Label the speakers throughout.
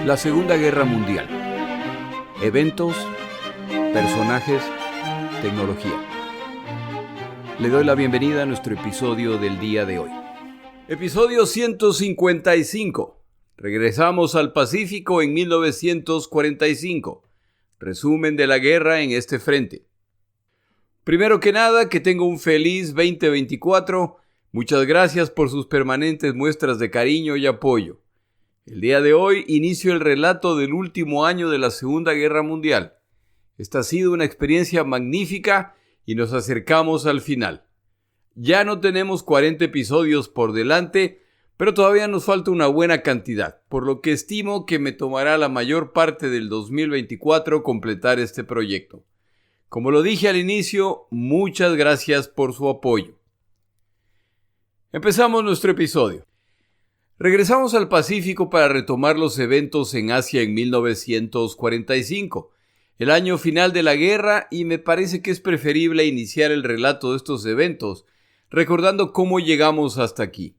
Speaker 1: La Segunda Guerra Mundial. Eventos, personajes, tecnología. Le doy la bienvenida a nuestro episodio del día de hoy. Episodio 155. Regresamos al Pacífico en 1945. Resumen de la guerra en este frente. Primero que nada, que tenga un feliz 2024. Muchas gracias por sus permanentes muestras de cariño y apoyo. El día de hoy inicio el relato del último año de la Segunda Guerra Mundial. Esta ha sido una experiencia magnífica y nos acercamos al final. Ya no tenemos 40 episodios por delante, pero todavía nos falta una buena cantidad, por lo que estimo que me tomará la mayor parte del 2024 completar este proyecto. Como lo dije al inicio, muchas gracias por su apoyo. Empezamos nuestro episodio. Regresamos al Pacífico para retomar los eventos en Asia en 1945, el año final de la guerra, y me parece que es preferible iniciar el relato de estos eventos recordando cómo llegamos hasta aquí.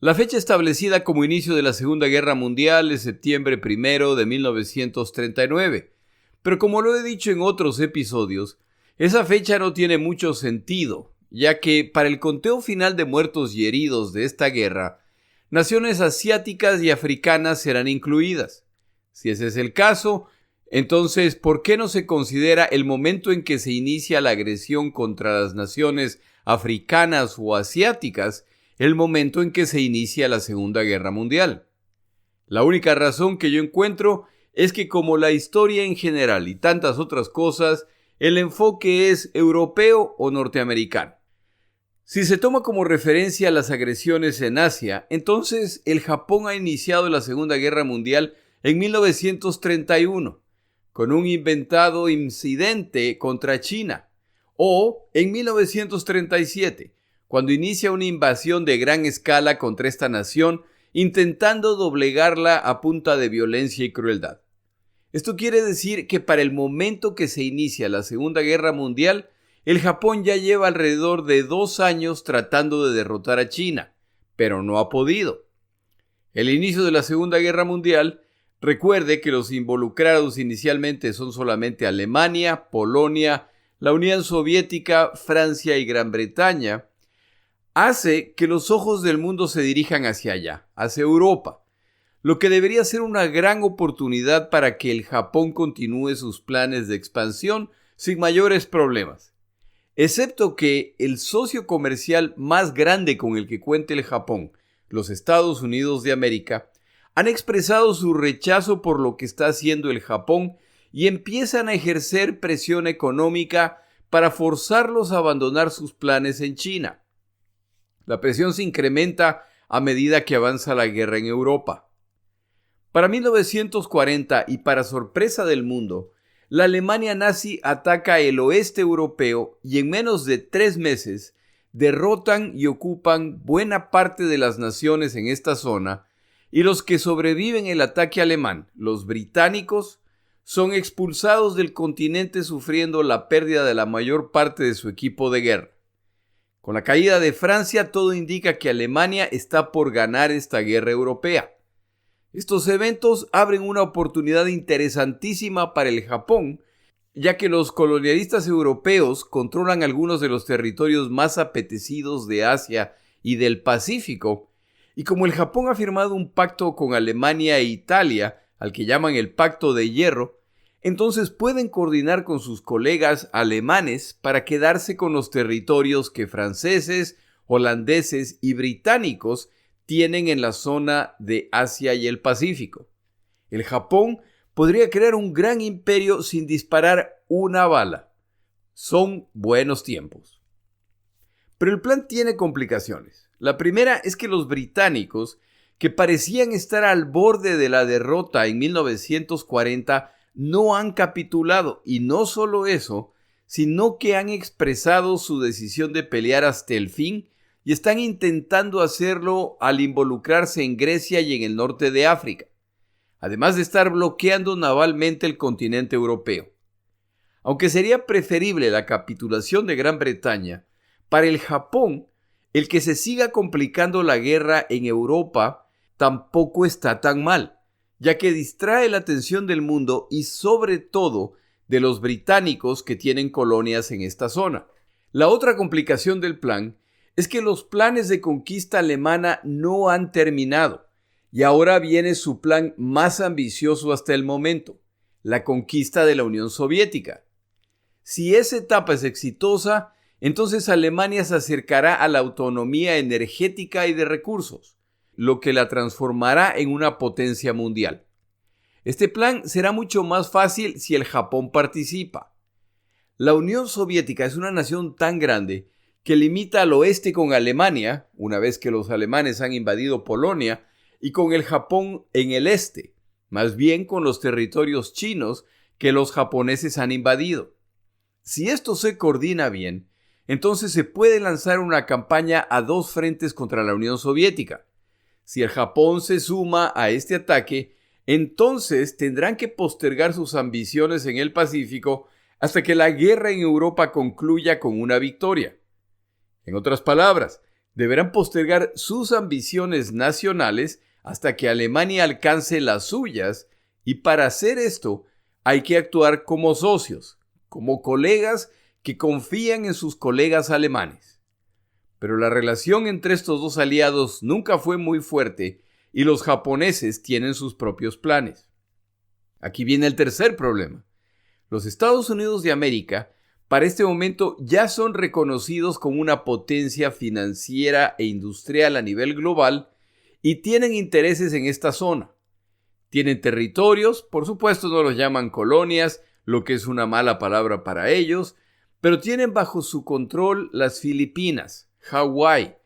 Speaker 1: La fecha establecida como inicio de la Segunda Guerra Mundial es septiembre 1 de 1939, pero como lo he dicho en otros episodios, esa fecha no tiene mucho sentido, ya que para el conteo final de muertos y heridos de esta guerra, naciones asiáticas y africanas serán incluidas. Si ese es el caso, entonces, ¿por qué no se considera el momento en que se inicia la agresión contra las naciones africanas o asiáticas el momento en que se inicia la Segunda Guerra Mundial? La única razón que yo encuentro es que, como la historia en general y tantas otras cosas, el enfoque es europeo o norteamericano. Si se toma como referencia las agresiones en Asia, entonces el Japón ha iniciado la Segunda Guerra Mundial en 1931, con un inventado incidente contra China, o en 1937, cuando inicia una invasión de gran escala contra esta nación, intentando doblegarla a punta de violencia y crueldad. Esto quiere decir que para el momento que se inicia la Segunda Guerra Mundial, el Japón ya lleva alrededor de 2 años tratando de derrotar a China, pero no ha podido. El inicio de la Segunda Guerra Mundial, recuerde que los involucrados inicialmente son solamente Alemania, Polonia, la Unión Soviética, Francia y Gran Bretaña, hace que los ojos del mundo se dirijan hacia allá, hacia Europa, lo que debería ser una gran oportunidad para que el Japón continúe sus planes de expansión sin mayores problemas. Excepto que el socio comercial más grande con el que cuenta el Japón, los Estados Unidos de América, han expresado su rechazo por lo que está haciendo el Japón y empiezan a ejercer presión económica para forzarlos a abandonar sus planes en China. La presión se incrementa a medida que avanza la guerra en Europa. Para 1940, y para sorpresa del mundo, la Alemania nazi ataca el oeste europeo y en menos de 3 meses derrotan y ocupan buena parte de las naciones en esta zona, y los que sobreviven el ataque alemán, los británicos, son expulsados del continente sufriendo la pérdida de la mayor parte de su equipo de guerra. Con la caída de Francia, todo indica que Alemania está por ganar esta guerra europea. Estos eventos abren una oportunidad interesantísima para el Japón, ya que los colonialistas europeos controlan algunos de los territorios más apetecidos de Asia y del Pacífico, y como el Japón ha firmado un pacto con Alemania e Italia, al que llaman el Pacto de Hierro, entonces pueden coordinar con sus colegas alemanes para quedarse con los territorios que franceses, holandeses y británicos tienen en la zona de Asia y el Pacífico. El Japón podría crear un gran imperio sin disparar una bala. Son buenos tiempos. Pero el plan tiene complicaciones. La primera es que los británicos, que parecían estar al borde de la derrota en 1940, no han capitulado, y no solo eso, sino que han expresado su decisión de pelear hasta el fin y están intentando hacerlo al involucrarse en Grecia y en el norte de África, además de estar bloqueando navalmente el continente europeo. Aunque sería preferible la capitulación de Gran Bretaña, para el Japón, el que se siga complicando la guerra en Europa tampoco está tan mal, ya que distrae la atención del mundo y sobre todo de los británicos que tienen colonias en esta zona. La otra complicación del plan es que los planes de conquista alemana no han terminado y ahora viene su plan más ambicioso hasta el momento, la conquista de la Unión Soviética. Si esa etapa es exitosa, entonces Alemania se acercará a la autonomía energética y de recursos, lo que la transformará en una potencia mundial. Este plan será mucho más fácil si el Japón participa. La Unión Soviética es una nación tan grande que limita al oeste con Alemania, una vez que los alemanes han invadido Polonia, y con el Japón en el este, más bien con los territorios chinos que los japoneses han invadido. Si esto se coordina bien, entonces se puede lanzar una campaña a dos frentes contra la Unión Soviética. Si el Japón se suma a este ataque, entonces tendrán que postergar sus ambiciones en el Pacífico hasta que la guerra en Europa concluya con una victoria. En otras palabras, deberán postergar sus ambiciones nacionales hasta que Alemania alcance las suyas, y para hacer esto hay que actuar como socios, como colegas que confían en sus colegas alemanes. Pero la relación entre estos dos aliados nunca fue muy fuerte y los japoneses tienen sus propios planes. Aquí viene el tercer problema. Los Estados Unidos de América para este momento ya son reconocidos como una potencia financiera e industrial a nivel global y tienen intereses en esta zona. Tienen territorios, por supuesto no los llaman colonias, lo que es una mala palabra para ellos, pero tienen bajo su control las Filipinas, Hawái,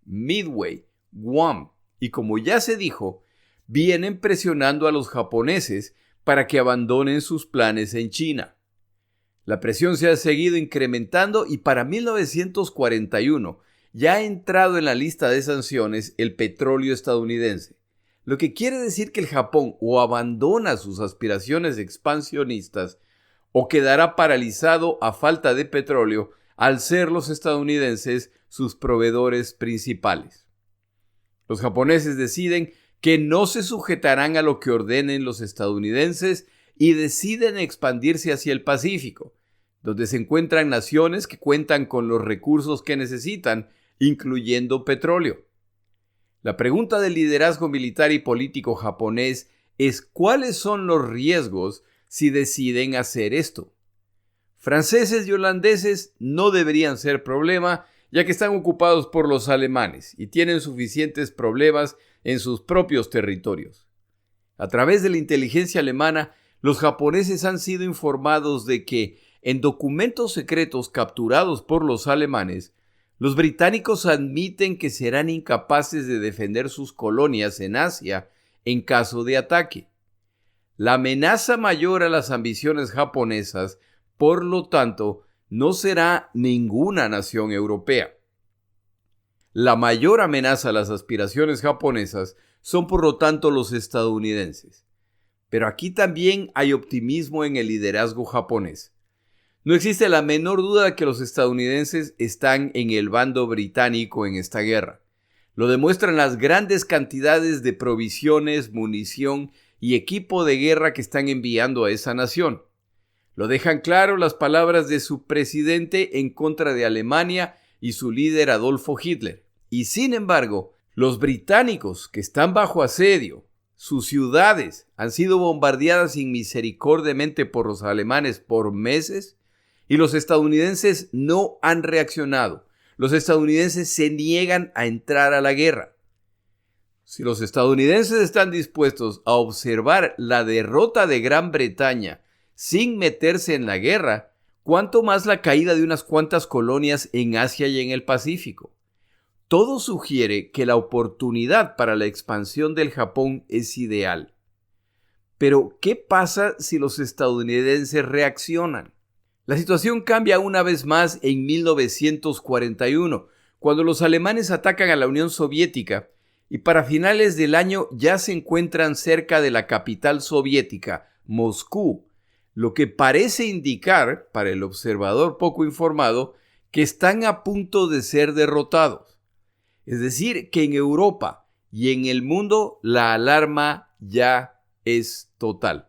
Speaker 1: Midway, Guam, y como ya se dijo, vienen presionando a los japoneses para que abandonen sus planes en China. La presión se ha seguido incrementando y para 1941 ya ha entrado en la lista de sanciones el petróleo estadounidense, lo que quiere decir que el Japón o abandona sus aspiraciones expansionistas o quedará paralizado a falta de petróleo al ser los estadounidenses sus proveedores principales. Los japoneses deciden que no se sujetarán a lo que ordenen los estadounidenses y deciden expandirse hacia el Pacífico, donde se encuentran naciones que cuentan con los recursos que necesitan, incluyendo petróleo. La pregunta del liderazgo militar y político japonés es cuáles son los riesgos si deciden hacer esto. Franceses y holandeses no deberían ser problema, ya que están ocupados por los alemanes y tienen suficientes problemas en sus propios territorios. A través de la inteligencia alemana, los japoneses han sido informados de que, en documentos secretos capturados por los alemanes, los británicos admiten que serán incapaces de defender sus colonias en Asia en caso de ataque. La amenaza mayor a las ambiciones japonesas, por lo tanto, no será ninguna nación europea. La mayor amenaza a las aspiraciones japonesas son, por lo tanto, los estadounidenses. Pero aquí también hay optimismo en el liderazgo japonés. No existe la menor duda de que los estadounidenses están en el bando británico en esta guerra. Lo demuestran las grandes cantidades de provisiones, munición y equipo de guerra que están enviando a esa nación. Lo dejan claro las palabras de su presidente en contra de Alemania y su líder Adolfo Hitler. Y sin embargo, los británicos que están bajo asedio, sus ciudades han sido bombardeadas inmisericordiamente por los alemanes por meses y los estadounidenses no han reaccionado. Los estadounidenses se niegan a entrar a la guerra. Si los estadounidenses están dispuestos a observar la derrota de Gran Bretaña sin meterse en la guerra, ¿cuánto más la caída de unas cuantas colonias en Asia y en el Pacífico? Todo sugiere que la oportunidad para la expansión del Japón es ideal. Pero, ¿qué pasa si los estadounidenses reaccionan? La situación cambia una vez más en 1941, cuando los alemanes atacan a la Unión Soviética y para finales del año ya se encuentran cerca de la capital soviética, Moscú, lo que parece indicar, para el observador poco informado, que están a punto de ser derrotados. Es decir, que en Europa y en el mundo la alarma ya es total.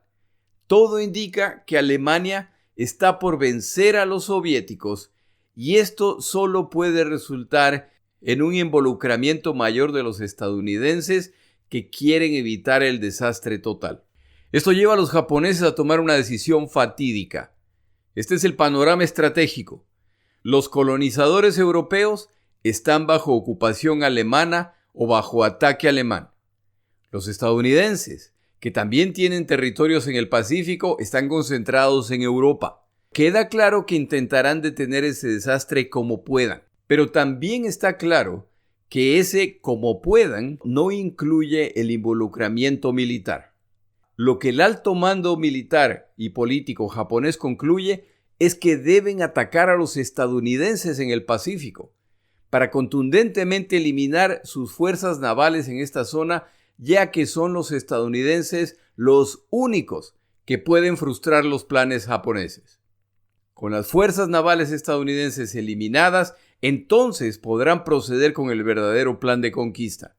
Speaker 1: Todo indica que Alemania está por vencer a los soviéticos y esto solo puede resultar en un involucramiento mayor de los estadounidenses que quieren evitar el desastre total. Esto lleva a los japoneses a tomar una decisión fatídica. Este es el panorama estratégico. Los colonizadores europeos están bajo ocupación alemana o bajo ataque alemán. Los estadounidenses, que también tienen territorios en el Pacífico, están concentrados en Europa. Queda claro que intentarán detener ese desastre como puedan, pero también está claro que ese como puedan no incluye el involucramiento militar. Lo que el alto mando militar y político japonés concluye es que deben atacar a los estadounidenses en el Pacífico para contundentemente eliminar sus fuerzas navales en esta zona, ya que son los estadounidenses los únicos que pueden frustrar los planes japoneses. Con las fuerzas navales estadounidenses eliminadas, entonces podrán proceder con el verdadero plan de conquista.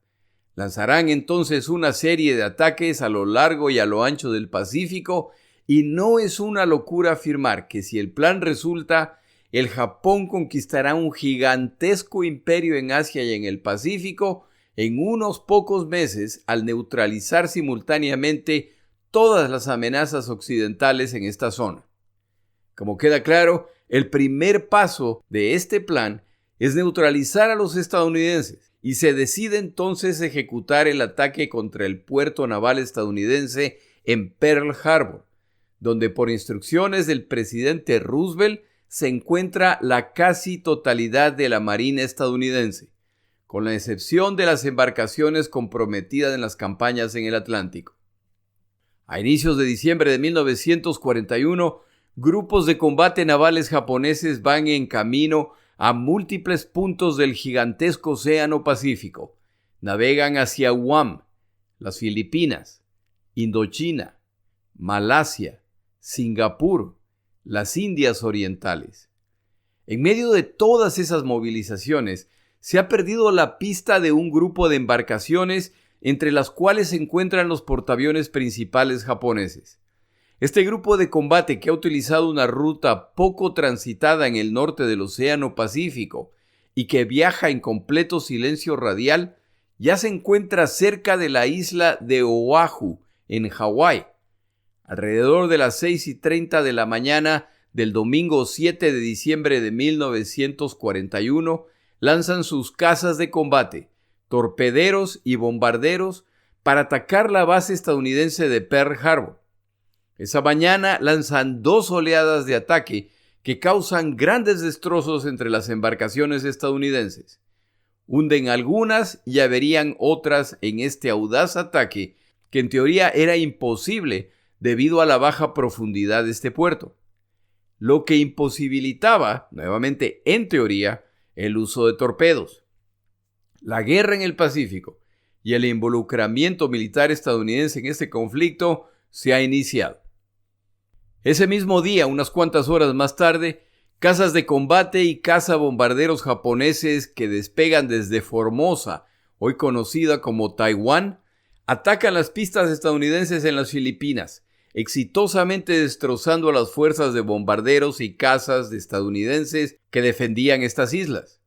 Speaker 1: Lanzarán entonces una serie de ataques a lo largo y a lo ancho del Pacífico, y no es una locura afirmar que si el plan resulta, el Japón conquistará un gigantesco imperio en Asia y en el Pacífico en unos pocos meses al neutralizar simultáneamente todas las amenazas occidentales en esta zona. Como queda claro, el primer paso de este plan es neutralizar a los estadounidenses y se decide entonces ejecutar el ataque contra el puerto naval estadounidense en Pearl Harbor, donde por instrucciones del presidente Roosevelt se encuentra la casi totalidad de la marina estadounidense, con la excepción de las embarcaciones comprometidas en las campañas en el Atlántico. A inicios de diciembre de 1941, grupos de combate navales japoneses van en camino a múltiples puntos del gigantesco Océano Pacífico. Navegan hacia Guam, las Filipinas, Indochina, Malasia, Singapur, las Indias Orientales. En medio de todas esas movilizaciones, se ha perdido la pista de un grupo de embarcaciones entre las cuales se encuentran los portaaviones principales japoneses. Este grupo de combate, que ha utilizado una ruta poco transitada en el norte del Océano Pacífico y que viaja en completo silencio radial, ya se encuentra cerca de la isla de Oahu, en Hawái. Alrededor de las 6:30 de la mañana del domingo 7 de diciembre de 1941, lanzan sus cazas de combate, torpederos y bombarderos para atacar la base estadounidense de Pearl Harbor. Esa mañana lanzan 2 oleadas de ataque que causan grandes destrozos entre las embarcaciones estadounidenses. Hunden algunas y averían otras en este audaz ataque que en teoría era imposible debido a la baja profundidad de este puerto, lo que imposibilitaba, nuevamente en teoría, el uso de torpedos. La guerra en el Pacífico y el involucramiento militar estadounidense en este conflicto se ha iniciado. Ese mismo día, unas cuantas horas más tarde, cazas de combate y cazabombarderos japoneses que despegan desde Formosa, hoy conocida como Taiwán, atacan las pistas estadounidenses en las Filipinas, exitosamente destrozando a las fuerzas de bombarderos y cazas estadounidenses que defendían estas islas.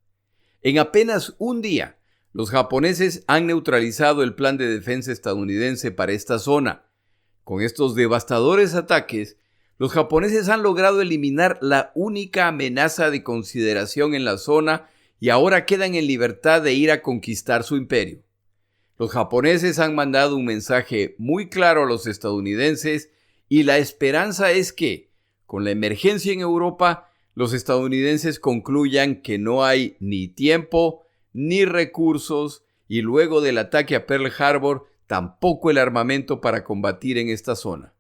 Speaker 1: En apenas un día, los japoneses han neutralizado el plan de defensa estadounidense para esta zona. Con estos devastadores ataques, los japoneses han logrado eliminar la única amenaza de consideración en la zona y ahora quedan en libertad de ir a conquistar su imperio. Los japoneses han mandado un mensaje muy claro a los estadounidenses y la esperanza es que, con la emergencia en Europa, los estadounidenses concluyan que no hay ni tiempo ni recursos y luego del ataque a Pearl Harbor tampoco el armamento para combatir en esta zona.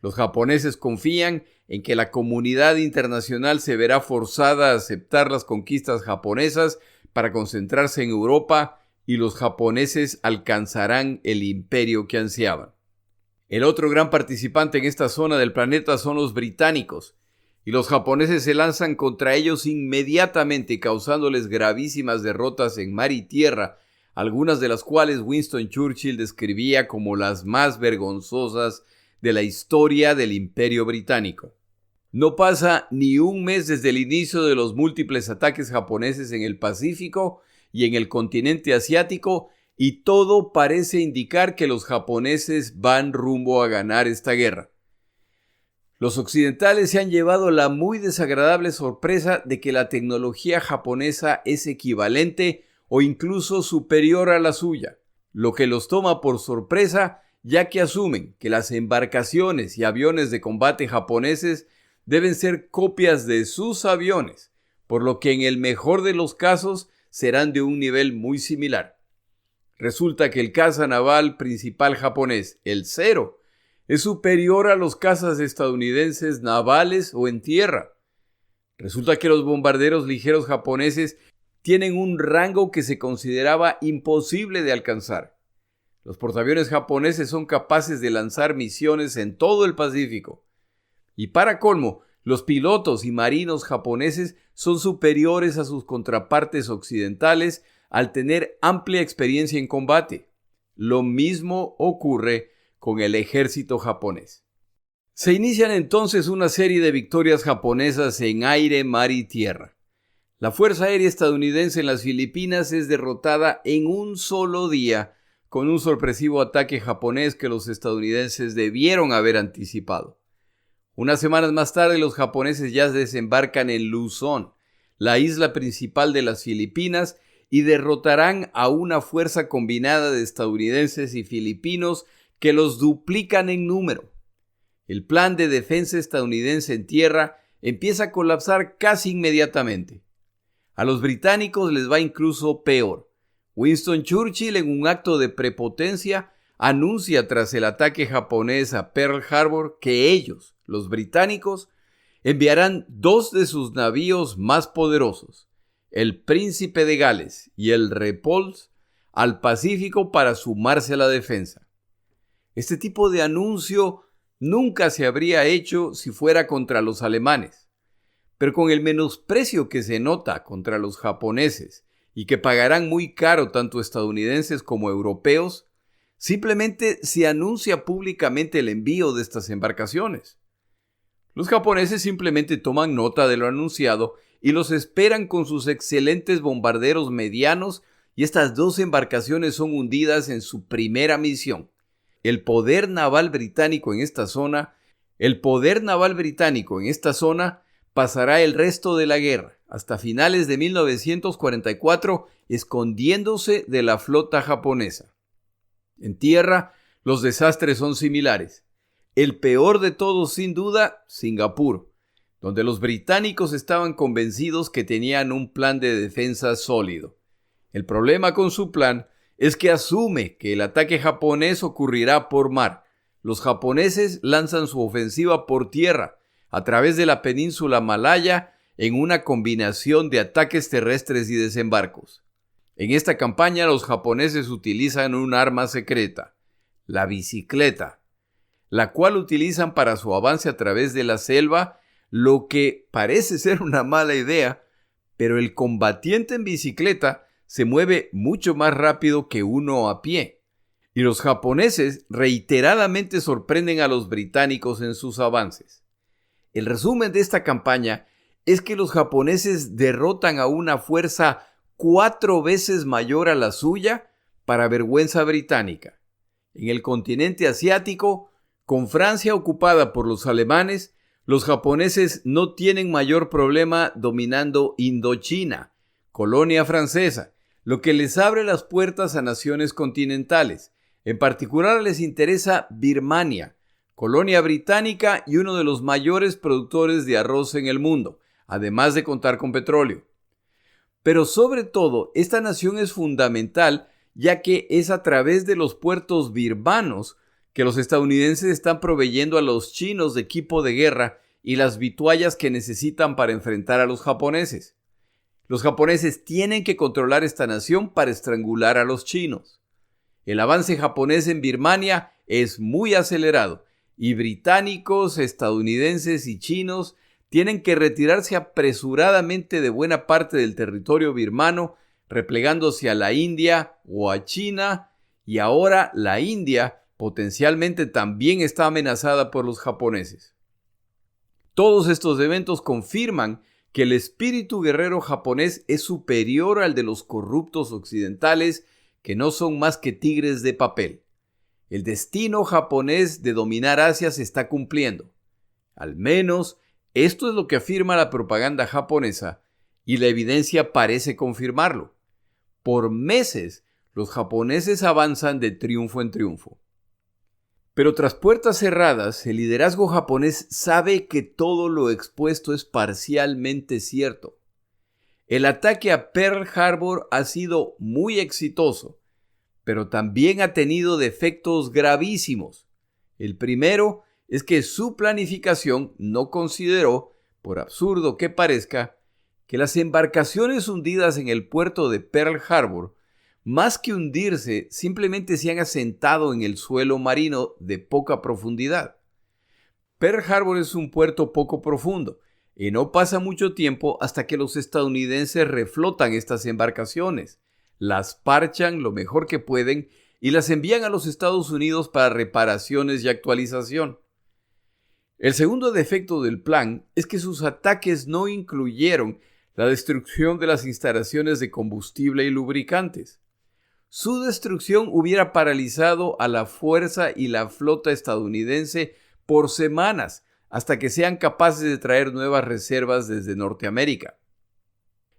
Speaker 1: Los japoneses confían en que la comunidad internacional se verá forzada a aceptar las conquistas japonesas para concentrarse en Europa y los japoneses alcanzarán el imperio que ansiaban. El otro gran participante en esta zona del planeta son los británicos, y los japoneses se lanzan contra ellos inmediatamente, causándoles gravísimas derrotas en mar y tierra, algunas de las cuales Winston Churchill describía como las más vergonzosas de la historia del Imperio Británico. No pasa ni un mes desde el inicio de los múltiples ataques japoneses en el Pacífico y en el continente asiático, y todo parece indicar que los japoneses van rumbo a ganar esta guerra. Los occidentales se han llevado la muy desagradable sorpresa de que la tecnología japonesa es equivalente o incluso superior a la suya, lo que los toma por sorpresa, ya que asumen que las embarcaciones y aviones de combate japoneses deben ser copias de sus aviones, por lo que en el mejor de los casos serán de un nivel muy similar. Resulta que el caza naval principal japonés, el Zero, es superior a los cazas estadounidenses navales o en tierra. Resulta que los bombarderos ligeros japoneses tienen un rango que se consideraba imposible de alcanzar. Los portaaviones japoneses son capaces de lanzar misiones en todo el Pacífico. Y para colmo, los pilotos y marinos japoneses son superiores a sus contrapartes occidentales al tener amplia experiencia en combate. Lo mismo ocurre con el ejército japonés. Se inician entonces una serie de victorias japonesas en aire, mar y tierra. La Fuerza Aérea estadounidense en las Filipinas es derrotada en un solo día con un sorpresivo ataque japonés que los estadounidenses debieron haber anticipado. Unas semanas más tarde, los japoneses ya desembarcan en Luzón, la isla principal de las Filipinas, y derrotarán a una fuerza combinada de estadounidenses y filipinos que los duplican en número. El plan de defensa estadounidense en tierra empieza a colapsar casi inmediatamente. A los británicos les va incluso peor. Winston Churchill, en un acto de prepotencia, anuncia tras el ataque japonés a Pearl Harbor que ellos, los británicos, enviarán 2 de sus navíos más poderosos, el Príncipe de Gales y el Repulse, al Pacífico para sumarse a la defensa. Este tipo de anuncio nunca se habría hecho si fuera contra los alemanes, pero con el menosprecio que se nota contra los japoneses y que pagarán muy caro tanto estadounidenses como europeos, simplemente se anuncia públicamente el envío de estas embarcaciones. Los japoneses simplemente toman nota de lo anunciado y los esperan con sus excelentes bombarderos medianos, y estas 2 embarcaciones son hundidas en su primera misión. El poder naval británico en esta zona pasará el resto de la guerra, hasta finales de 1944, escondiéndose de la flota japonesa. En tierra, los desastres son similares. El peor de todos, sin duda, Singapur, donde los británicos estaban convencidos que tenían un plan de defensa sólido. El problema con su plan es que asume que el ataque japonés ocurrirá por mar. Los japoneses lanzan su ofensiva por tierra, a través de la península malaya, en una combinación de ataques terrestres y desembarcos. En esta campaña los japoneses utilizan un arma secreta, la bicicleta, la cual utilizan para su avance a través de la selva, lo que parece ser una mala idea, pero el combatiente en bicicleta se mueve mucho más rápido que uno a pie, y los japoneses reiteradamente sorprenden a los británicos en sus avances. El resumen de esta campaña es que los japoneses derrotan a una fuerza 4 veces mayor a la suya, para vergüenza británica. En el continente asiático, con Francia ocupada por los alemanes, los japoneses no tienen mayor problema dominando Indochina, colonia francesa, lo que les abre las puertas a naciones continentales. En particular les interesa Birmania, colonia británica y uno de los mayores productores de arroz en el mundo, además de contar con petróleo. Pero sobre todo, esta nación es fundamental, ya que es a través de los puertos birmanos que los estadounidenses están proveyendo a los chinos de equipo de guerra y las vituallas que necesitan para enfrentar a los japoneses. Los japoneses tienen que controlar esta nación para estrangular a los chinos. El avance japonés en Birmania es muy acelerado y británicos, estadounidenses y chinos tienen que retirarse apresuradamente de buena parte del territorio birmano replegándose a la India o a China, y ahora la India potencialmente también está amenazada por los japoneses. Todos estos eventos confirman que el espíritu guerrero japonés es superior al de los corruptos occidentales, que no son más que tigres de papel. El destino japonés de dominar Asia se está cumpliendo. Al menos, esto es lo que afirma la propaganda japonesa, y la evidencia parece confirmarlo. Por meses, los japoneses avanzan de triunfo en triunfo. Pero tras puertas cerradas, el liderazgo japonés sabe que todo lo expuesto es parcialmente cierto. El ataque a Pearl Harbor ha sido muy exitoso, pero también ha tenido defectos gravísimos. El primero es que su planificación no consideró, por absurdo que parezca, que las embarcaciones hundidas en el puerto de Pearl Harbor, más que hundirse, simplemente se han asentado en el suelo marino de poca profundidad. Pearl Harbor es un puerto poco profundo, y no pasa mucho tiempo hasta que los estadounidenses reflotan estas embarcaciones, las parchan lo mejor que pueden y las envían a los Estados Unidos para reparaciones y actualización. El segundo defecto del plan es que sus ataques no incluyeron la destrucción de las instalaciones de combustible y lubricantes. Su destrucción hubiera paralizado a la fuerza y la flota estadounidense por semanas hasta que sean capaces de traer nuevas reservas desde Norteamérica.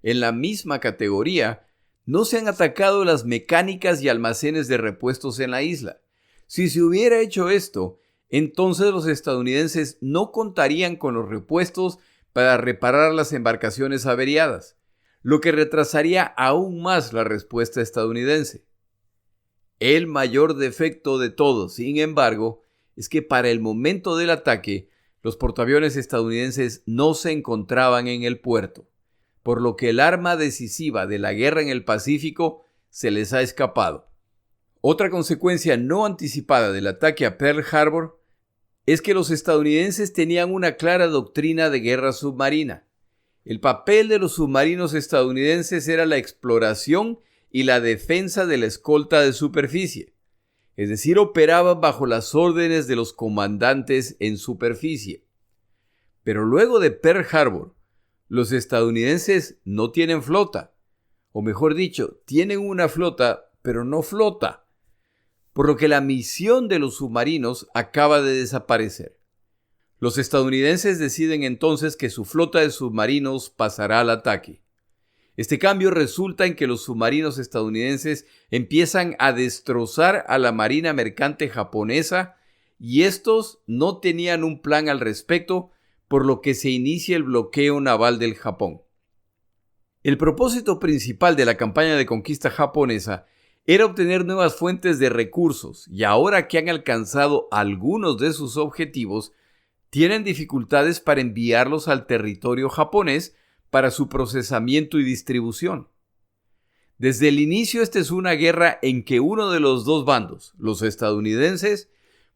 Speaker 1: En la misma categoría, no se han atacado las mecánicas y almacenes de repuestos en la isla. Si se hubiera hecho esto, entonces los estadounidenses no contarían con los repuestos para reparar las embarcaciones averiadas, lo que retrasaría aún más la respuesta estadounidense. El mayor defecto de todos, sin embargo, es que para el momento del ataque, los portaaviones estadounidenses no se encontraban en el puerto, por lo que el arma decisiva de la guerra en el Pacífico se les ha escapado. Otra consecuencia no anticipada del ataque a Pearl Harbor es que los estadounidenses tenían una clara doctrina de guerra submarina. El papel de los submarinos estadounidenses era la exploración y la defensa de la escolta de superficie, es decir, operaban bajo las órdenes de los comandantes en superficie. Pero luego de Pearl Harbor, los estadounidenses no tienen flota, o mejor dicho, tienen una flota, pero no flota, por lo que la misión de los submarinos acaba de desaparecer. Los estadounidenses deciden entonces que su flota de submarinos pasará al ataque. Este cambio resulta en que los submarinos estadounidenses empiezan a destrozar a la marina mercante japonesa y estos no tenían un plan al respecto, por lo que se inicia el bloqueo naval del Japón. El propósito principal de la campaña de conquista japonesa era obtener nuevas fuentes de recursos y ahora que han alcanzado algunos de sus objetivos, tienen dificultades para enviarlos al territorio japonés para su procesamiento y distribución. Desde el inicio esta es una guerra en que uno de los dos bandos, los estadounidenses,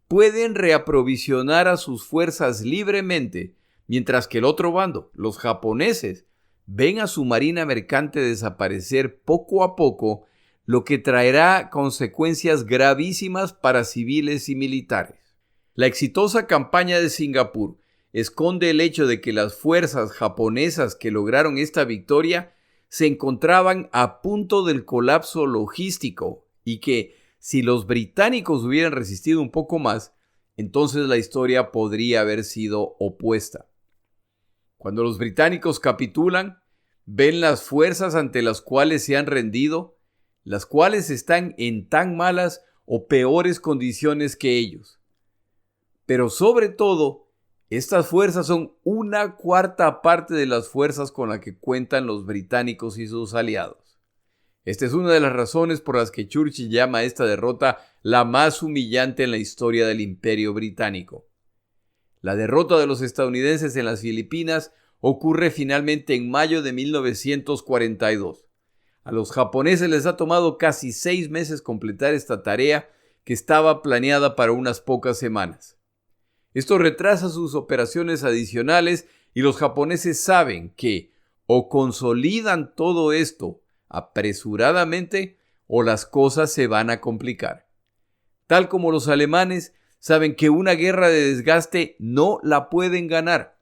Speaker 1: pueden reaprovisionar a sus fuerzas libremente, mientras que el otro bando, los japoneses, ven a su marina mercante desaparecer poco a poco, lo que traerá consecuencias gravísimas para civiles y militares. La exitosa campaña de Singapur esconde el hecho de que las fuerzas japonesas que lograron esta victoria se encontraban a punto del colapso logístico y que, si los británicos hubieran resistido un poco más, entonces la historia podría haber sido opuesta. Cuando los británicos capitulan, ven las fuerzas ante las cuales se han rendido, las cuales están en tan malas o peores condiciones que ellos. Pero sobre todo, estas fuerzas son 1/4 parte de las fuerzas con las que cuentan los británicos y sus aliados. Esta es una de las razones por las que Churchill llama a esta derrota la más humillante en la historia del Imperio Británico. La derrota de los estadounidenses en las Filipinas ocurre finalmente en mayo de 1942. A los japoneses les ha tomado casi 6 meses completar esta tarea que estaba planeada para unas pocas semanas. Esto retrasa sus operaciones adicionales y los japoneses saben que o consolidan todo esto apresuradamente o las cosas se van a complicar. Tal como los alemanes saben que una guerra de desgaste no la pueden ganar.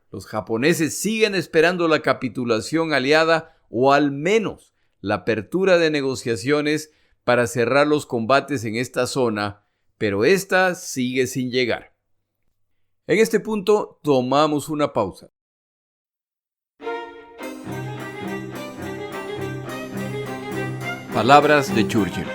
Speaker 1: Los japoneses siguen esperando la capitulación aliada o al menos la apertura de negociaciones para cerrar los combates en esta zona, pero esta sigue sin llegar. En este punto tomamos una pausa. Palabras de Churchill.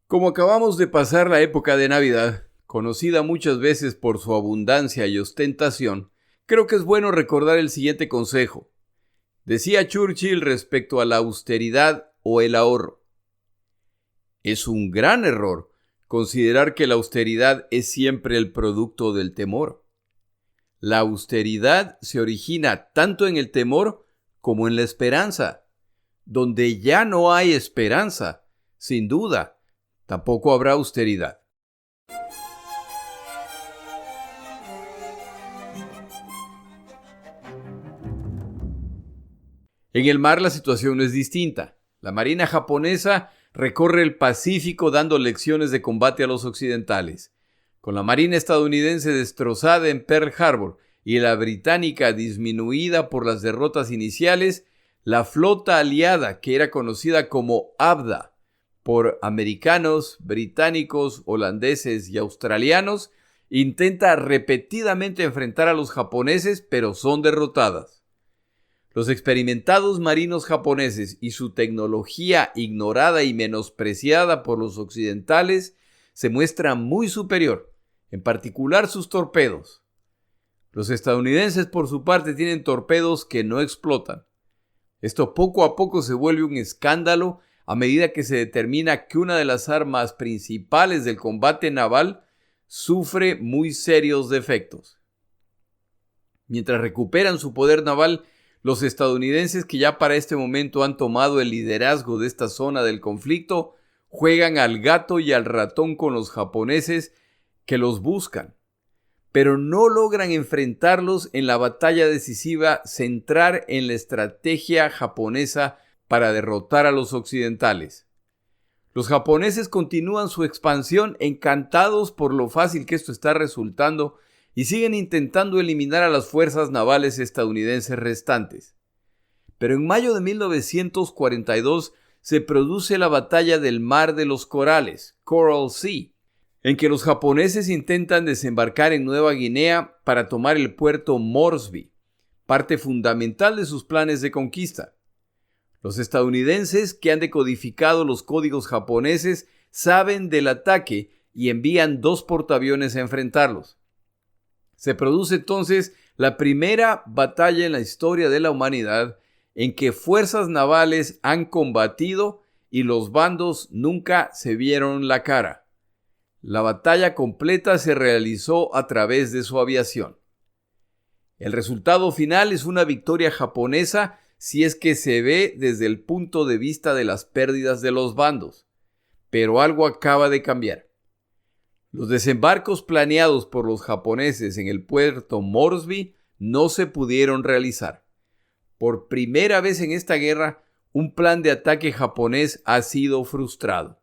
Speaker 1: Como acabamos de pasar la época de Navidad, conocida muchas veces por su abundancia y ostentación, creo que es bueno recordar el siguiente consejo. Decía Churchill respecto a la austeridad o el ahorro. Es un gran error considerar que la austeridad es siempre el producto del temor. La austeridad se origina tanto en el temor como en la esperanza. Donde ya no hay esperanza, sin duda, tampoco habrá austeridad. En el mar la situación no es distinta. La marina japonesa recorre el Pacífico dando lecciones de combate a los occidentales. Con la marina estadounidense destrozada en Pearl Harbor y la británica disminuida por las derrotas iniciales, la flota aliada, que era conocida como ABDA por americanos, británicos, holandeses y australianos, intenta repetidamente enfrentar a los japoneses, pero son derrotadas. Los experimentados marinos japoneses y su tecnología ignorada y menospreciada por los occidentales se muestran muy superior, en particular sus torpedos. Los estadounidenses, por su parte, tienen torpedos que no explotan. Esto poco a poco se vuelve un escándalo a medida que se determina que una de las armas principales del combate naval sufre muy serios defectos. Mientras recuperan su poder naval, los estadounidenses, que ya para este momento han tomado el liderazgo de esta zona del conflicto, juegan al gato y al ratón con los japoneses que los buscan, pero no logran enfrentarlos en la batalla decisiva, centrar en la estrategia japonesa para derrotar a los occidentales. Los japoneses continúan su expansión encantados por lo fácil que esto está resultando y siguen intentando eliminar a las fuerzas navales estadounidenses restantes. Pero en mayo de 1942 se produce la batalla del Mar de los Corales, Coral Sea, en que los japoneses intentan desembarcar en Nueva Guinea para tomar el puerto Moresby, parte fundamental de sus planes de conquista. Los estadounidenses, que han decodificado los códigos japoneses, saben del ataque y envían 2 portaaviones a enfrentarlos. Se produce entonces la primera batalla en la historia de la humanidad en que fuerzas navales han combatido y los bandos nunca se vieron la cara. La batalla completa se realizó a través de su aviación. El resultado final es una victoria japonesa si es que se ve desde el punto de vista de las pérdidas de los bandos. Pero algo acaba de cambiar. Los desembarcos planeados por los japoneses en el puerto Moresby no se pudieron realizar. Por primera vez en esta guerra, un plan de ataque japonés ha sido frustrado.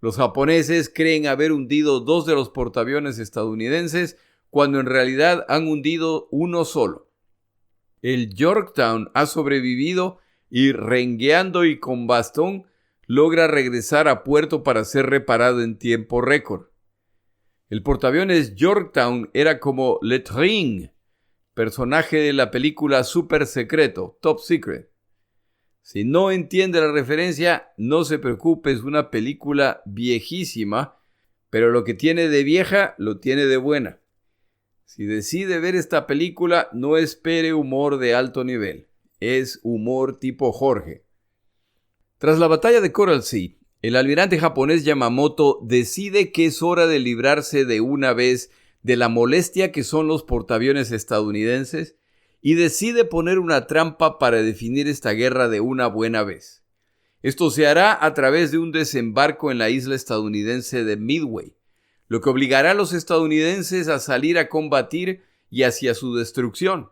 Speaker 1: Los japoneses creen haber hundido 2 de los portaaviones estadounidenses cuando en realidad han hundido uno solo. El Yorktown ha sobrevivido y, rengueando y con bastón, logra regresar a puerto para ser reparado en tiempo récord. El portaaviones Yorktown era como Le Tring, personaje de la película Super Secreto, Top Secret. Si no entiende la referencia, no se preocupe, es una película viejísima, pero lo que tiene de vieja, lo tiene de buena. Si decide ver esta película, no espere humor de alto nivel, es humor tipo Jorge. Tras la batalla de Coral Sea, el almirante japonés Yamamoto decide que es hora de librarse de una vez de la molestia que son los portaaviones estadounidenses y decide poner una trampa para definir esta guerra de una buena vez. Esto se hará a través de un desembarco en la isla estadounidense de Midway, lo que obligará a los estadounidenses a salir a combatir y hacia su destrucción.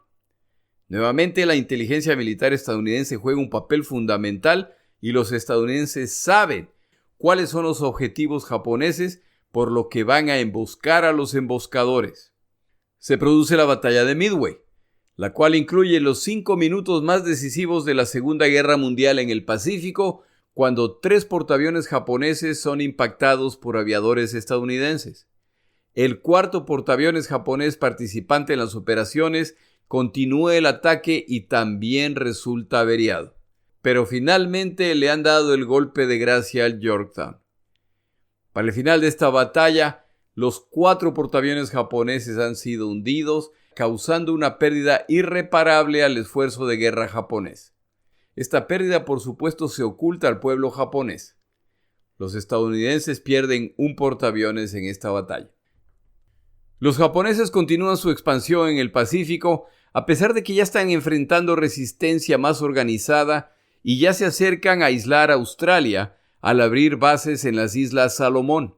Speaker 1: Nuevamente, la inteligencia militar estadounidense juega un papel fundamental y los estadounidenses saben cuáles son los objetivos japoneses, por lo que van a emboscar a los emboscadores. Se produce la batalla de Midway, la cual incluye los 5 minutos más decisivos de la Segunda Guerra Mundial en el Pacífico, cuando 3 portaaviones japoneses son impactados por aviadores estadounidenses. El 4º portaaviones japonés participante en las operaciones continúa el ataque y también resulta averiado. Pero finalmente le han dado el golpe de gracia al Yorktown. Para el final de esta batalla, los 4 portaaviones japoneses han sido hundidos, causando una pérdida irreparable al esfuerzo de guerra japonés. Esta pérdida, por supuesto, se oculta al pueblo japonés. Los estadounidenses pierden un portaaviones en esta batalla. Los japoneses continúan su expansión en el Pacífico, a pesar de que ya están enfrentando resistencia más organizada y ya se acercan a aislar a Australia al abrir bases en las Islas Salomón.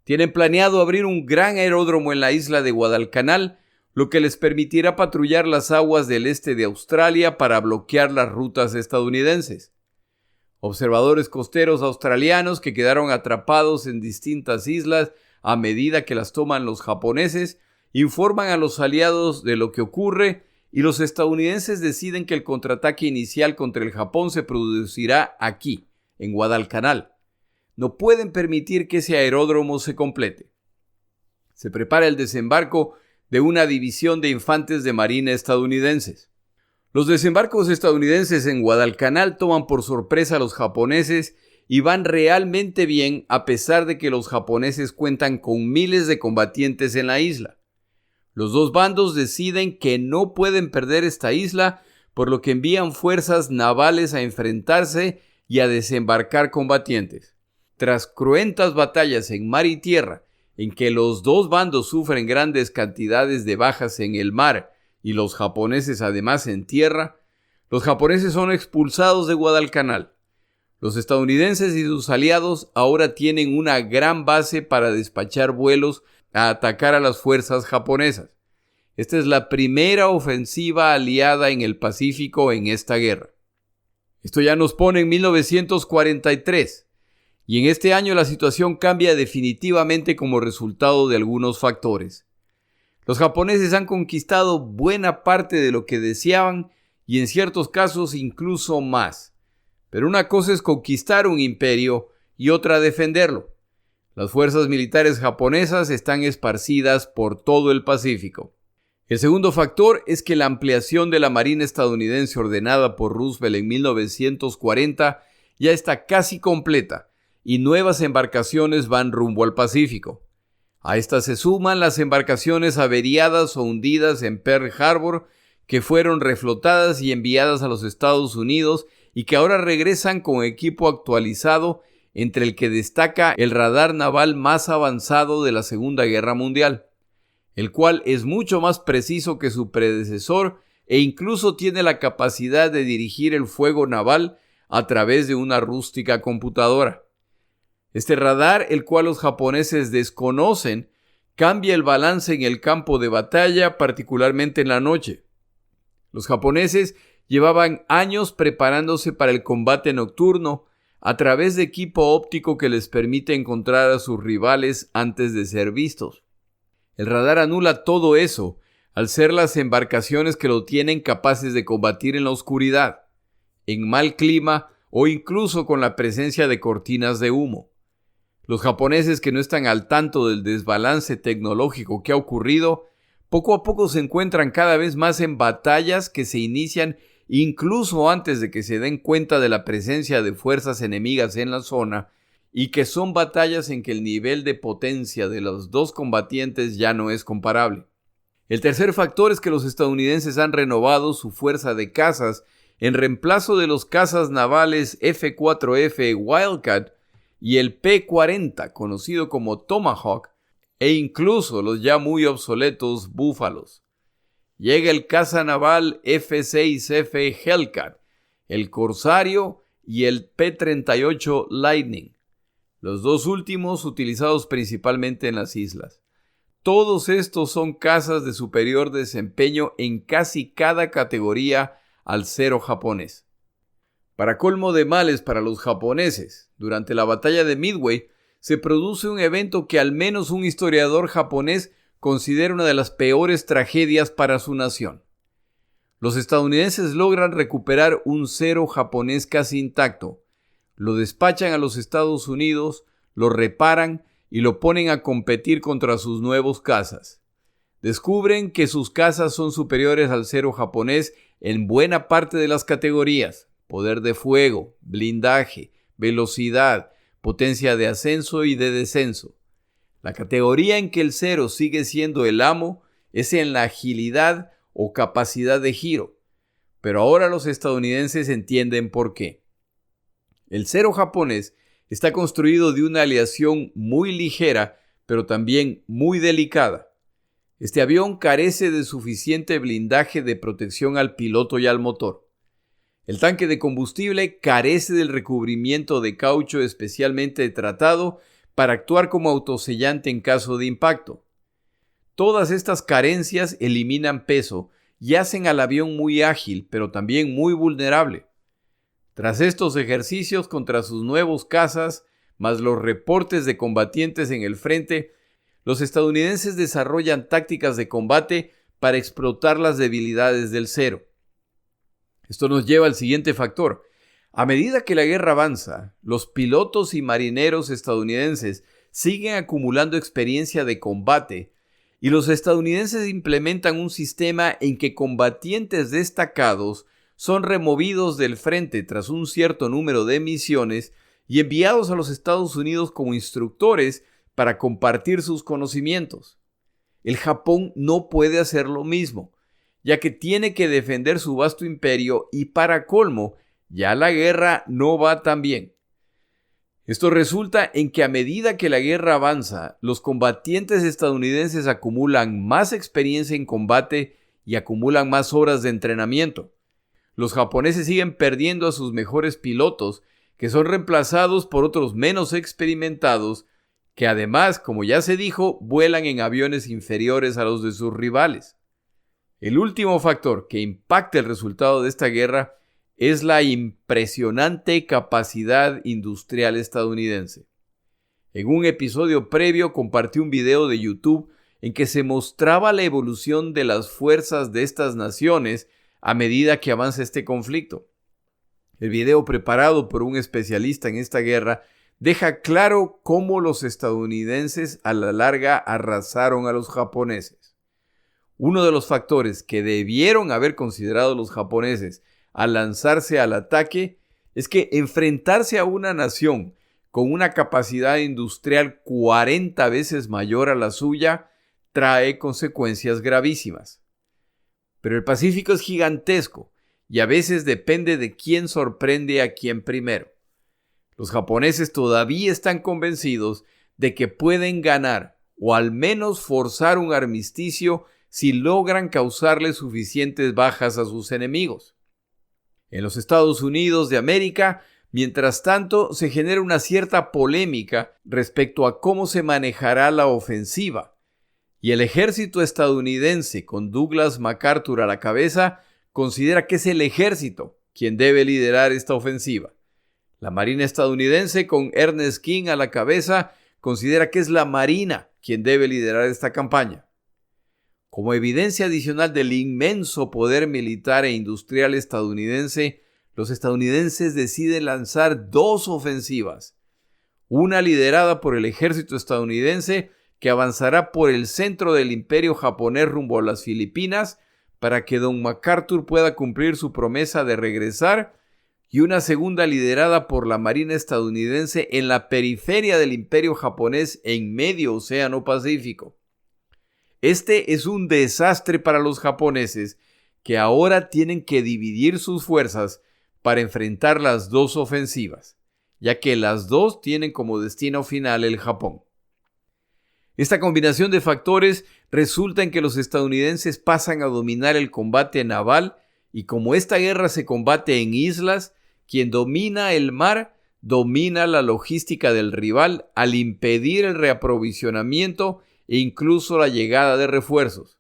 Speaker 1: Tienen planeado abrir un gran aeródromo en la isla de Guadalcanal, lo que les permitirá patrullar las aguas del este de Australia para bloquear las rutas estadounidenses. Observadores costeros australianos que quedaron atrapados en distintas islas a medida que las toman los japoneses, informan a los aliados de lo que ocurre y los estadounidenses deciden que el contraataque inicial contra el Japón se producirá aquí, en Guadalcanal. No pueden permitir que ese aeródromo se complete. Se prepara el desembarco de una división de infantes de marina estadounidenses. Los desembarcos estadounidenses en Guadalcanal toman por sorpresa a los japoneses y van realmente bien, a pesar de que los japoneses cuentan con miles de combatientes en la isla. Los dos bandos deciden que no pueden perder esta isla, por lo que envían fuerzas navales a enfrentarse y a desembarcar combatientes. Tras cruentas batallas en mar y tierra, en que los dos bandos sufren grandes cantidades de bajas en el mar y los japoneses además en tierra, los japoneses son expulsados de Guadalcanal. Los estadounidenses y sus aliados ahora tienen una gran base para despachar vuelos a atacar a las fuerzas japonesas. Esta es la primera ofensiva aliada en el Pacífico en esta guerra. Esto ya nos pone en 1943, y en este año la situación cambia definitivamente como resultado de algunos factores. Los japoneses han conquistado buena parte de lo que deseaban y en ciertos casos incluso más. Pero una cosa es conquistar un imperio y otra defenderlo. Las fuerzas militares japonesas están esparcidas por todo el Pacífico. El segundo factor es que la ampliación de la Marina estadounidense ordenada por Roosevelt en 1940 ya está casi completa y nuevas embarcaciones van rumbo al Pacífico. A estas se suman las embarcaciones averiadas o hundidas en Pearl Harbor que fueron reflotadas y enviadas a los Estados Unidos y que ahora regresan con equipo actualizado, entre el que destaca el radar naval más avanzado de la Segunda Guerra Mundial, el cual es mucho más preciso que su predecesor e incluso tiene la capacidad de dirigir el fuego naval a través de una rústica computadora. Este radar, el cual los japoneses desconocen, cambia el balance en el campo de batalla, particularmente en la noche. Los japoneses llevaban años preparándose para el combate nocturno a través de equipo óptico que les permite encontrar a sus rivales antes de ser vistos. El radar anula todo eso, al ser las embarcaciones que lo tienen capaces de combatir en la oscuridad, en mal clima o incluso con la presencia de cortinas de humo. Los japoneses, que no están al tanto del desbalance tecnológico que ha ocurrido, poco a poco se encuentran cada vez más en batallas que se inician incluso antes de que se den cuenta de la presencia de fuerzas enemigas en la zona, y que son batallas en que el nivel de potencia de los dos combatientes ya no es comparable. El tercer factor es que los estadounidenses han renovado su fuerza de cazas en reemplazo de los cazas navales F-4F Wildcat y el P-40, conocido como Tomahawk, e incluso los ya muy obsoletos Búfalos. Llega el caza naval F-6F Hellcat, el Corsario y el P-38 Lightning, los dos últimos utilizados principalmente en las islas. Todos estos son casas de superior desempeño en casi cada categoría al cero japonés. Para colmo de males para los japoneses, durante la batalla de Midway se produce un evento que al menos un historiador japonés considera una de las peores tragedias para su nación. Los estadounidenses logran recuperar un cero japonés casi intacto, lo despachan a los Estados Unidos, lo reparan y lo ponen a competir contra sus nuevos cazas. Descubren que sus cazas son superiores al cero japonés en buena parte de las categorías: poder de fuego, blindaje, velocidad, potencia de ascenso y de descenso. La categoría en que el cero sigue siendo el amo es en la agilidad o capacidad de giro, pero ahora los estadounidenses entienden por qué. El cero japonés está construido de una aleación muy ligera, pero también muy delicada. Este avión carece de suficiente blindaje de protección al piloto y al motor. El tanque de combustible carece del recubrimiento de caucho especialmente tratado para actuar como autosellante en caso de impacto. Todas estas carencias eliminan peso y hacen al avión muy ágil, pero también muy vulnerable. Tras estos ejercicios contra sus nuevos cazas, más los reportes de combatientes en el frente, los estadounidenses desarrollan tácticas de combate para explotar las debilidades del cero. Esto nos lleva al siguiente factor. A medida que la guerra avanza, los pilotos y marineros estadounidenses siguen acumulando experiencia de combate y los estadounidenses implementan un sistema en que combatientes destacados son removidos del frente tras un cierto número de misiones y enviados a los Estados Unidos como instructores para compartir sus conocimientos. El Japón no puede hacer lo mismo, ya que tiene que defender su vasto imperio y, para colmo, ya la guerra no va tan bien. Esto resulta en que a medida que la guerra avanza, los combatientes estadounidenses acumulan más experiencia en combate y acumulan más horas de entrenamiento. Los japoneses siguen perdiendo a sus mejores pilotos, que son reemplazados por otros menos experimentados, que además, como ya se dijo, vuelan en aviones inferiores a los de sus rivales. El último factor que impacta el resultado de esta guerra es la impresionante capacidad industrial estadounidense. En un episodio previo compartí un video de YouTube en que se mostraba la evolución de las fuerzas de estas naciones a medida que avanza este conflicto. El video, preparado por un especialista en esta guerra, deja claro cómo los estadounidenses a la larga arrasaron a los japoneses. Uno de los factores que debieron haber considerado los japoneses al lanzarse al ataque es que enfrentarse a una nación con una capacidad industrial 40 veces mayor a la suya trae consecuencias gravísimas. Pero el Pacífico es gigantesco y a veces depende de quién sorprende a quién primero. Los japoneses todavía están convencidos de que pueden ganar o al menos forzar un armisticio si logran causarle suficientes bajas a sus enemigos. En los Estados Unidos de América, mientras tanto, se genera una cierta polémica respecto a cómo se manejará la ofensiva, y el ejército estadounidense, con Douglas MacArthur a la cabeza, considera que es el ejército quien debe liderar esta ofensiva. La Marina estadounidense, con Ernest King a la cabeza, considera que es la Marina quien debe liderar esta campaña. Como evidencia adicional del inmenso poder militar e industrial estadounidense, los estadounidenses deciden lanzar dos ofensivas. Una liderada por el ejército estadounidense, que avanzará por el centro del imperio japonés rumbo a las Filipinas para que Don MacArthur pueda cumplir su promesa de regresar, y una segunda liderada por la Marina estadounidense en la periferia del imperio japonés en medio Océano Pacífico. Este es un desastre para los japoneses, que ahora tienen que dividir sus fuerzas para enfrentar las dos ofensivas, ya que las dos tienen como destino final el Japón. Esta combinación de factores resulta en que los estadounidenses pasan a dominar el combate naval, y como esta guerra se combate en islas, quien domina el mar domina la logística del rival al impedir el reaprovisionamiento e incluso la llegada de refuerzos.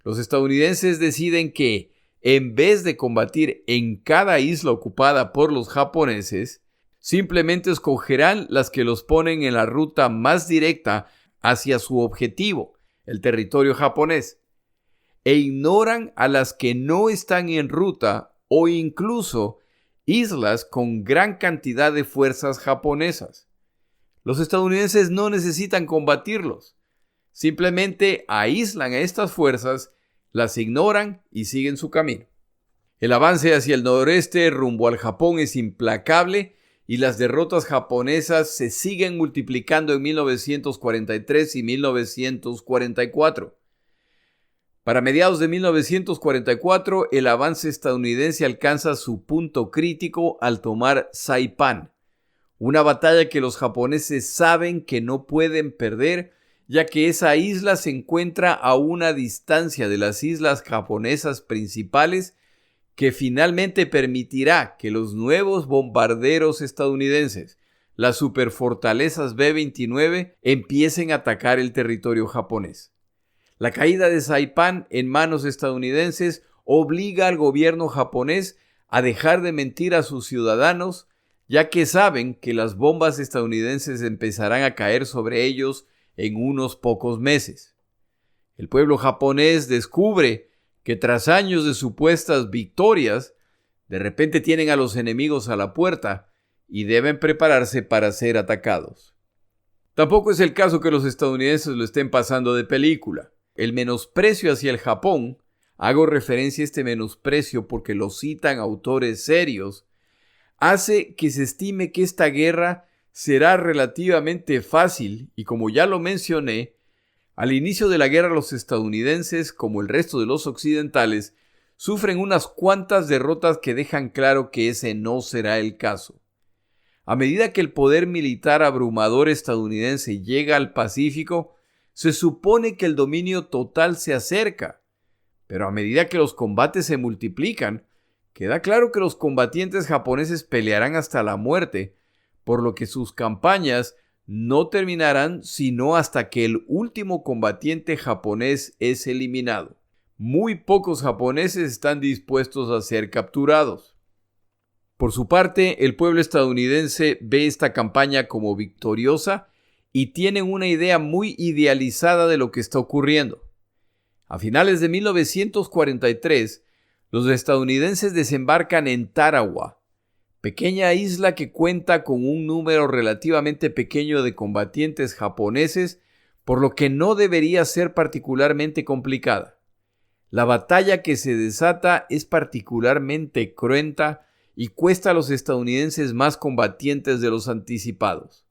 Speaker 1: Los estadounidenses deciden que, en vez de combatir en cada isla ocupada por los japoneses, simplemente escogerán las que los ponen en la ruta más directa hacia su objetivo, el territorio japonés, e ignoran a las que no están en ruta o incluso islas con gran cantidad de fuerzas japonesas. Los estadounidenses no necesitan combatirlos, simplemente aíslan a estas fuerzas, las ignoran y siguen su camino. El avance hacia el noroeste rumbo al Japón es implacable y las derrotas japonesas se siguen multiplicando en 1943 y 1944. Para mediados de 1944, el avance estadounidense alcanza su punto crítico al tomar Saipán, una batalla que los japoneses saben que no pueden perder, ya que esa isla se encuentra a una distancia de las islas japonesas principales que finalmente permitirá que los nuevos bombarderos estadounidenses, las superfortalezas B-29, empiecen a atacar el territorio japonés. La caída de Saipán en manos estadounidenses obliga al gobierno japonés a dejar de mentir a sus ciudadanos, ya que saben que las bombas estadounidenses empezarán a caer sobre ellos en unos pocos meses. El pueblo japonés descubre que tras años de supuestas victorias, de repente tienen a los enemigos a la puerta y deben prepararse para ser atacados. Tampoco es el caso que los estadounidenses lo estén pasando de película. El menosprecio hacia el Japón, hago referencia a este menosprecio porque lo citan autores serios, hace que se estime que esta guerra será relativamente fácil y, como ya lo mencioné, al inicio de la guerra los estadounidenses, como el resto de los occidentales, sufren unas cuantas derrotas que dejan claro que ese no será el caso. A medida que el poder militar abrumador estadounidense llega al Pacífico, se supone que el dominio total se acerca, pero a medida que los combates se multiplican, queda claro que los combatientes japoneses pelearán hasta la muerte, por lo que sus campañas no terminarán sino hasta que el último combatiente japonés es eliminado. Muy pocos japoneses están dispuestos a ser capturados. Por su parte, el pueblo estadounidense ve esta campaña como victoriosa y tienen una idea muy idealizada de lo que está ocurriendo. A finales de 1943, los estadounidenses desembarcan en Tarawa, pequeña isla que cuenta con un número relativamente pequeño de combatientes japoneses, por lo que no debería ser particularmente complicada. La batalla que se desata es particularmente cruenta y cuesta a los estadounidenses más combatientes de los anticipados.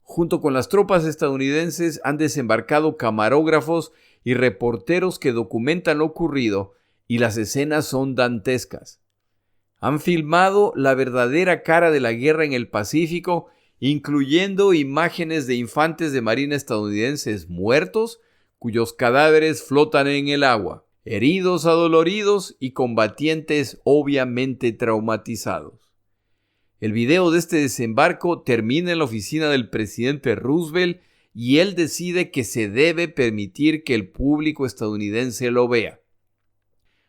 Speaker 1: Junto con las tropas estadounidenses han desembarcado camarógrafos y reporteros que documentan lo ocurrido, y las escenas son dantescas. Han filmado la verdadera cara de la guerra en el Pacífico, incluyendo imágenes de infantes de marina estadounidenses muertos, cuyos cadáveres flotan en el agua, heridos adoloridos y combatientes obviamente traumatizados. El video de este desembarco termina en la oficina del presidente Roosevelt y él decide que se debe permitir que el público estadounidense lo vea.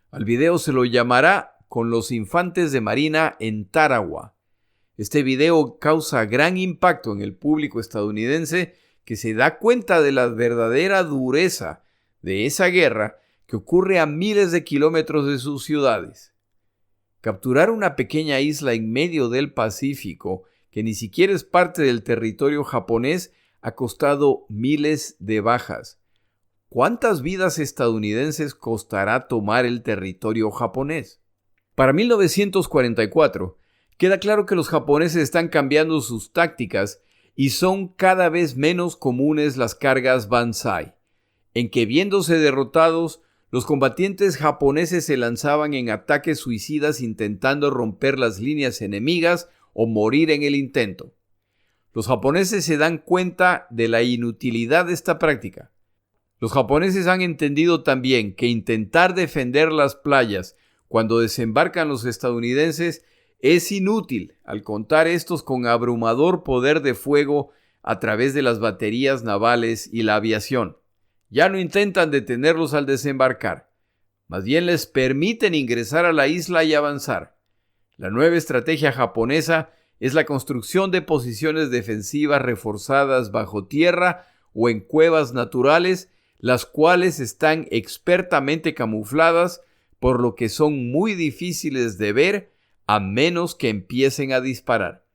Speaker 1: Al video se lo llamará Con los infantes de marina en Tarawa. Este video causa gran impacto en el público estadounidense, que se da cuenta de la verdadera dureza de esa guerra que ocurre a miles de kilómetros de sus ciudades. Capturar una pequeña isla en medio del Pacífico, que ni siquiera es parte del territorio japonés, ha costado miles de bajas. ¿Cuántas vidas estadounidenses costará tomar el territorio japonés? Para 1944, queda claro que los japoneses están cambiando sus tácticas y son cada vez menos comunes las cargas Banzai, en que, viéndose derrotados, los combatientes japoneses se lanzaban en ataques suicidas intentando romper las líneas enemigas o morir en el intento. Los japoneses se dan cuenta de la inutilidad de esta práctica. Los japoneses han entendido también que intentar defender las playas cuando desembarcan los estadounidenses es inútil al contar estos con abrumador poder de fuego a través de las baterías navales y la aviación. Ya no intentan detenerlos al desembarcar, más bien les permiten ingresar a la isla y avanzar. La nueva estrategia japonesa es la construcción de posiciones defensivas reforzadas bajo tierra o en cuevas naturales, las cuales están expertamente camufladas, por lo que son muy difíciles de ver a menos que empiecen a disparar.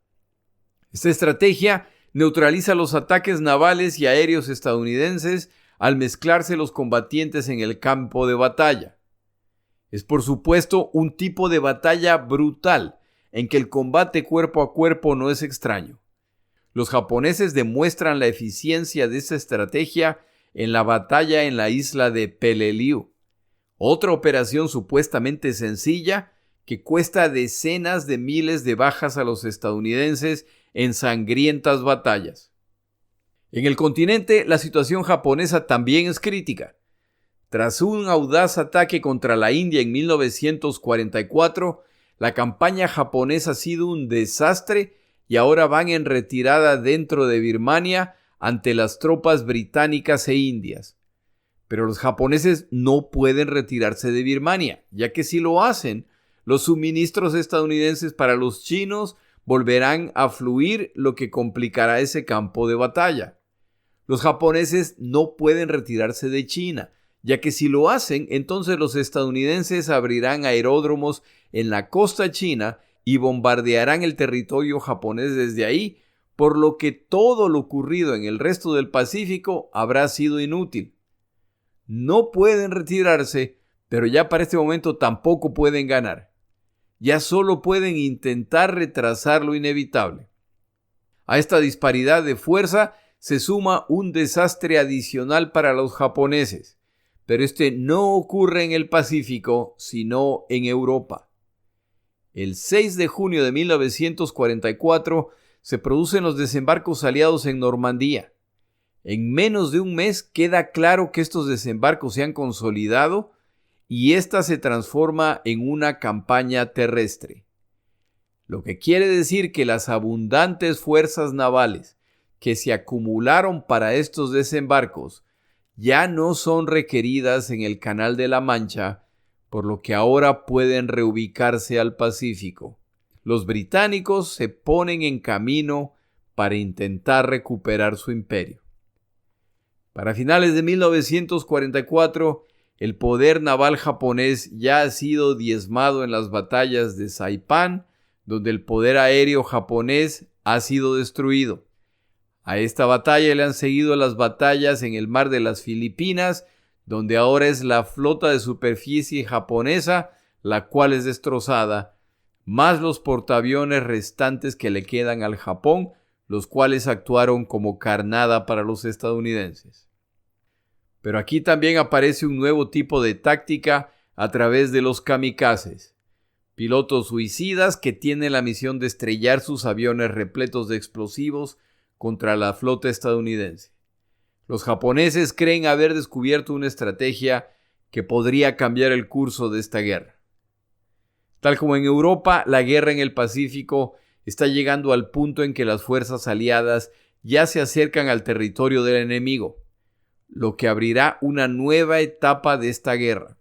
Speaker 1: Esta estrategia neutraliza los ataques navales y aéreos estadounidenses al mezclarse los combatientes en el campo de batalla. Es por supuesto un tipo de batalla brutal, en que el combate cuerpo a cuerpo no es extraño. Los japoneses demuestran la eficiencia de esta estrategia en la batalla en la isla de Peleliu, otra operación supuestamente sencilla que cuesta decenas de miles de bajas a los estadounidenses en sangrientas batallas. En el continente, la situación japonesa también es crítica. Tras un audaz ataque contra la India en 1944, la campaña japonesa ha sido un desastre y ahora van en retirada dentro de Birmania ante las tropas británicas e indias. Pero los japoneses no pueden retirarse de Birmania, ya que si lo hacen, los suministros estadounidenses para los chinos volverán a fluir, lo que complicará ese campo de batalla. Los japoneses no pueden retirarse de China, ya que si lo hacen, entonces los estadounidenses abrirán aeródromos en la costa china y bombardearán el territorio japonés desde ahí, por lo que todo lo ocurrido en el resto del Pacífico habrá sido inútil. No pueden retirarse, pero ya para este momento tampoco pueden ganar. Ya solo pueden intentar retrasar lo inevitable. A esta disparidad de fuerza se suma un desastre adicional para los japoneses, pero este no ocurre en el Pacífico, sino en Europa. El 6 de junio de 1944 se producen los desembarcos aliados en Normandía. En menos de un mes queda claro que estos desembarcos se han consolidado y esta se transforma en una campaña terrestre. Lo que quiere decir que las abundantes fuerzas navales que se acumularon para estos desembarcos ya no son requeridas en el Canal de la Mancha, por lo que ahora pueden reubicarse al Pacífico. Los británicos se ponen en camino para intentar recuperar su imperio. Para finales de 1944, el poder naval japonés ya ha sido diezmado en las batallas de Saipan, donde el poder aéreo japonés ha sido destruido. A esta batalla le han seguido las batallas en el mar de las Filipinas, donde ahora es la flota de superficie japonesa, la cual es destrozada, más los portaaviones restantes que le quedan al Japón, los cuales actuaron como carnada para los estadounidenses. Pero aquí también aparece un nuevo tipo de táctica a través de los kamikazes, pilotos suicidas que tienen la misión de estrellar sus aviones repletos de explosivos contra la flota estadounidense. Los japoneses creen haber descubierto una estrategia que podría cambiar el curso de esta guerra. Tal como en Europa, la guerra en el Pacífico está llegando al punto en que las fuerzas aliadas ya se acercan al territorio del enemigo, lo que abrirá una nueva etapa de esta guerra.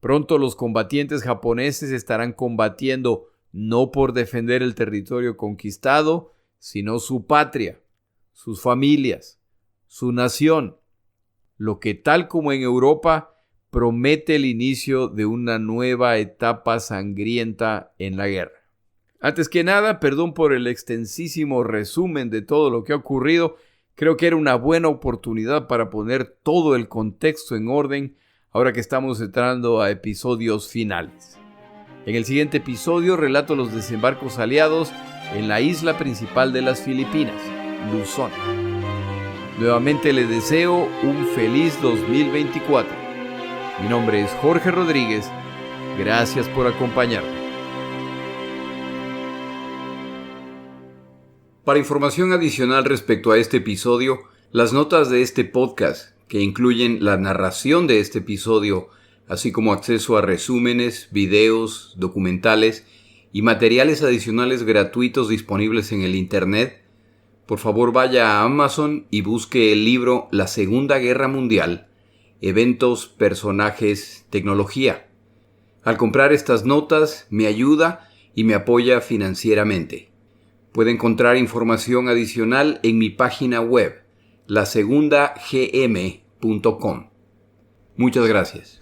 Speaker 1: Pronto los combatientes japoneses estarán combatiendo no por defender el territorio conquistado, sino su patria, sus familias, su nación, lo que tal como en Europa promete el inicio de una nueva etapa sangrienta en la guerra. Antes que nada, perdón por el extensísimo resumen de todo lo que ha ocurrido. Creo que era una buena oportunidad para poner todo el contexto en orden ahora que estamos entrando a episodios finales. En el siguiente episodio relato los desembarcos aliados en la isla principal de las Filipinas, Luzón. Nuevamente les deseo un feliz 2024. Mi nombre es Jorge Rodríguez. Gracias por acompañarme. Para información adicional respecto a este episodio, las notas de este podcast, que incluyen la narración de este episodio, así como acceso a resúmenes, videos, documentales y materiales adicionales gratuitos disponibles en el Internet, por favor vaya a Amazon y busque el libro La Segunda Guerra Mundial, Eventos, Personajes, Tecnología. Al comprar estas notas me ayuda y me apoya financieramente. Puede encontrar información adicional en mi página web, lasegundagm.com. Muchas gracias.